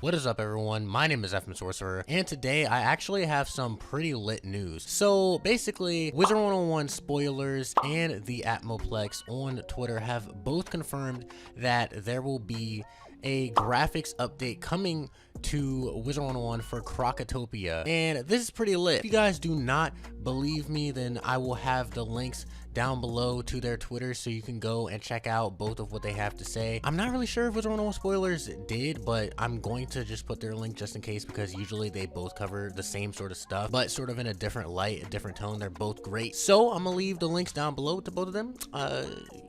What is up, everyone? My name is FMSorcerer, and today I actually have some pretty lit news. So basically, Wizard101 spoilers and the Atmoplex on Twitter have both confirmed that there will be a graphics update coming to Wizard101 for Krokotopia, and this is pretty lit. If you guys do not believe me, then I will have the links down below to their Twitter so you can go and check out both of what they have to say. I'm not really sure if Wizard101 spoilers did, but I'm going to just put their link just in case, because usually they both cover the same sort of stuff, but sort of in a different light, a different tone. They're both great. So I'm gonna leave the links down below to both of them.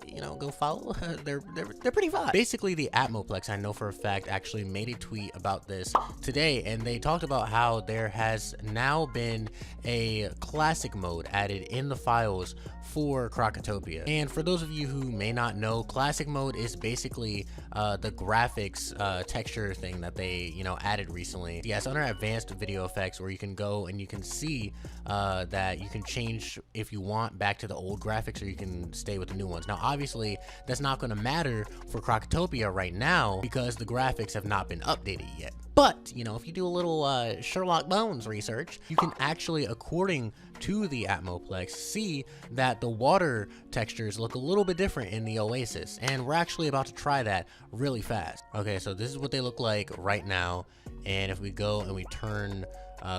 You know, go follow. they're pretty fun. Basically, the Atmoplex, I know for a fact, actually made a tweet about this today, and they talked about how there has now been a classic mode added in the files for Krokotopia. And for those of you who may not know, classic mode is basically the graphics texture thing that they added recently. Yeah, it's under advanced video effects, where you can go and you can see that you can change, if you want, back to the old graphics, or you can stay with the new ones. Now obviously that's not going to matter for Krokotopia right now because the graphics have not been updated yet. But, if you do a little Sherlock Bones research, you can actually, according to the Atmoplex, see that the water textures look a little bit different in the Oasis. And we're actually about to try that really fast. Okay, so this is what they look like right now. And if we go and we turn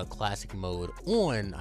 classic mode on,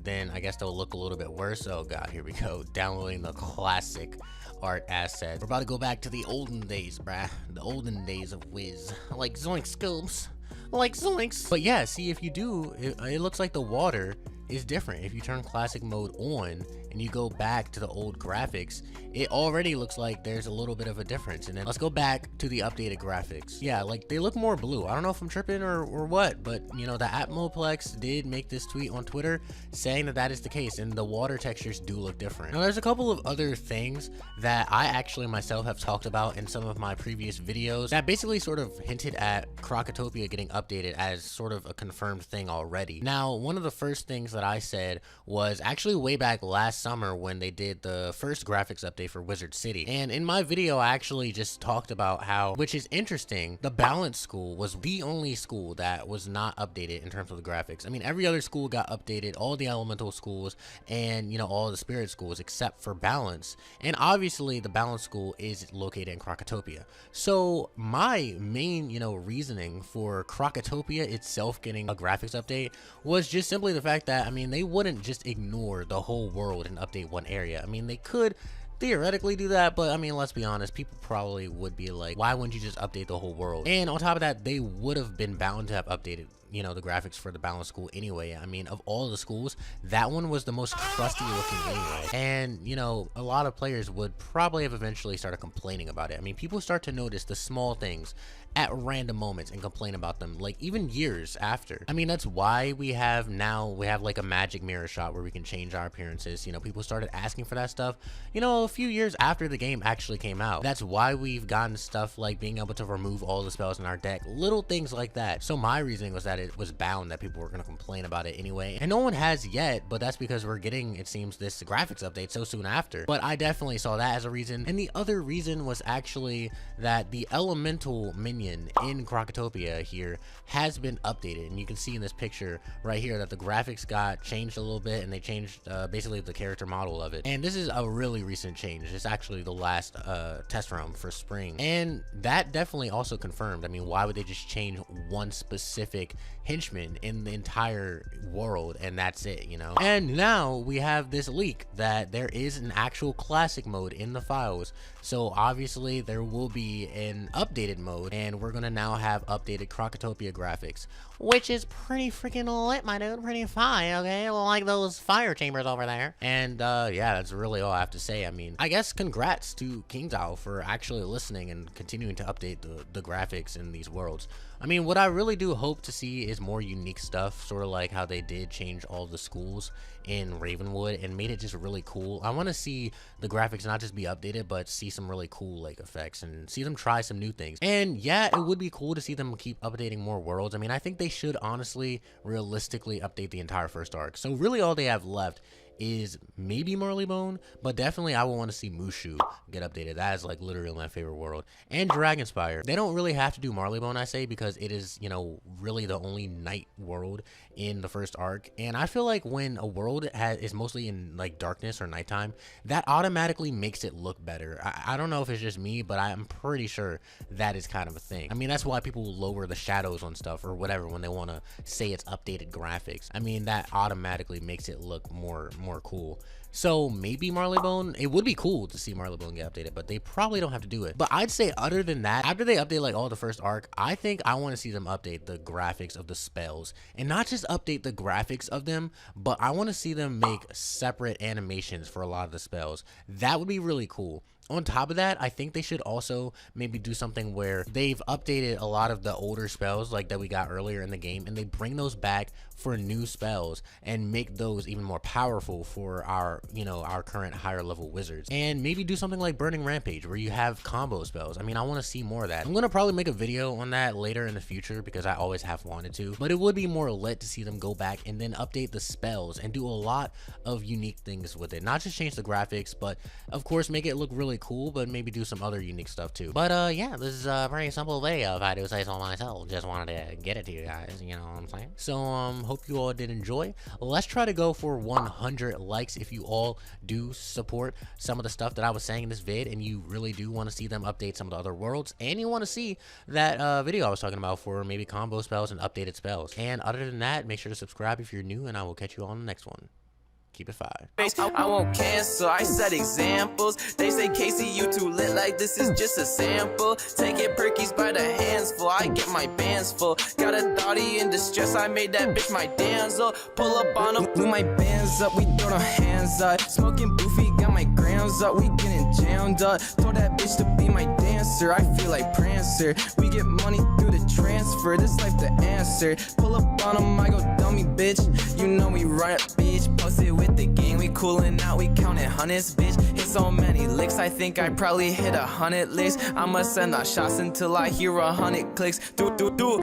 then they'll look a little bit worse. Oh god, here we go. Downloading the classic art asset. We're about to go back to the olden days, bruh. The olden days of Wiz. Like zoink scopes. Like zoinks. But yeah, see, if you do, it looks like the water is different. If you turn classic mode on and you go back to the old graphics, it already looks like there's a little bit of a difference. And then let's go back to the updated graphics. Yeah, like they look more blue. I don't know if I'm tripping or what, but the Atmoplex did make this tweet on Twitter saying that that is the case, and the water textures do look different. Now there's a couple of other things that I actually myself have talked about in some of my previous videos that basically sort of hinted at Krokotopia getting updated as sort of a confirmed thing already. Now, one of the first things that I said was actually way back last summer when they did the first graphics update for Wizard City. And in my video, I actually just talked about how, which is interesting, the Balance School was the only school that was not updated in terms of the graphics. I mean, every other school got updated, all the elemental schools and, all the spirit schools except for Balance. And obviously the Balance School is located in Krokotopia. So my main, reasoning for Krokotopia itself getting a graphics update was just simply the fact that, I mean, they wouldn't just ignore the whole world and update one area. I mean, they could theoretically do that, but I mean, let's be honest, people probably would be like, why wouldn't you just update the whole world? And on top of that, they would have been bound to have updated the graphics for the Balance School anyway. I mean, of all the schools, that one was the most crusty looking anyway. And a lot of players would probably have eventually started complaining about it. I mean, people start to notice the small things at random moments and complain about them, like even years after. I mean, that's why we have like a magic mirror shot where we can change our appearances. People started asking for that stuff a few years after the game actually came out. That's why we've gotten stuff like being able to remove all the spells in our deck, little things like that. So my reasoning was that it was bound that people were going to complain about it anyway, and no one has yet, but that's because we're getting, it seems, this graphics update so soon after. But I definitely saw that as a reason. And the other reason was actually that the elemental minion in Krokotopia here has been updated, and you can see in this picture right here that the graphics got changed a little bit, and they changed basically the character model of it. And this is a really recent change. It's actually the last test round for spring, and that definitely also confirmed. I mean, why would they just change one specific henchman in the entire world and that's it? And now we have this leak that there is an actual classic mode in the files. So obviously there will be an updated mode, and we're gonna now have updated Krokotopia graphics, which is pretty freaking lit, my dude. Pretty fine, okay? Like those fire chambers over there. And yeah, that's really all I have to say. I mean, I guess congrats to KingsOwl for actually listening and continuing to update the graphics in these worlds. I mean, what I really do hope to see is more unique stuff, sort of like how they did change all the schools in Ravenwood and made it just really cool. I want to see the graphics not just be updated, but see some really cool like effects and see them try some new things. And yeah, it would be cool to see them keep updating more worlds. I mean, I think they should honestly, realistically update the entire first arc. So really all they have left is maybe Marleybone, but definitely I would want to see MOOSHU get updated. That is like literally my favorite world. And Dragonspire. They don't really have to do Marleybone, I say, because it is, you know, really the only night world in the first arc. And I feel like when a world is mostly in like darkness or nighttime, that automatically makes it look better. I don't know if it's just me, but I'm pretty sure that is kind of a thing. I mean, that's why people lower the shadows on stuff or whatever when they want to say it's updated graphics. I mean, that automatically makes it look more cool. So maybe Marleybone, it would be cool to see Marleybone get updated, but they probably don't have to do it. But I'd say other than that, after they update like all the first arc, I think I want to see them update the graphics of the spells, and not just update the graphics of them, but I want to see them make separate animations for a lot of the spells. That would be really cool. On top of that, I think they should also maybe do something where they've updated a lot of the older spells like that we got earlier in the game, and they bring those back for new spells and make those even more powerful for our, you know, our current higher level wizards. And maybe do something like Burning Rampage where you have combo spells. I mean, I want to see more of that. I'm gonna probably make a video on that later in the future because I always have wanted to, but it would be more lit to see them go back and then update the spells and do a lot of unique things with it. Not just change the graphics, but of course make it look really cool, but maybe do some other unique stuff too. But yeah, this is a very simple video, if I do say so myself. Just wanted to get it to you guys, you know what I'm saying? So hope you all did enjoy. Let's try to go for 100 likes if you all do support some of the stuff that I was saying in this vid, and you really do want to see them update some of the other worlds, and you want to see that video I was talking about for maybe combo spells and updated spells. And other than that, make sure to subscribe if you're new, and I will catch you on the next one. Keep it fire. I won't cancel, I set examples. They say, Casey, you too lit, like this is just a sample. Taking perkies by the hands full, I get my bands full. Got a thotty in distress, I made that bitch my damsel. Pull up on them, move my bands up, we throw them hands up. Smoking boofy, got my grams up, we getting jammed up. Told that bitch to be my dancer, I feel like Prancer. We get money through the transfer, this life the answer. Pull up on them, I go dummy, bitch. You know we run up, bitch. Posted with the gang, we coolin' out, we counting hundreds, bitch. Hit so many licks, I think I probably hit 100 licks. I'ma send out shots until I hear 100 clicks. Do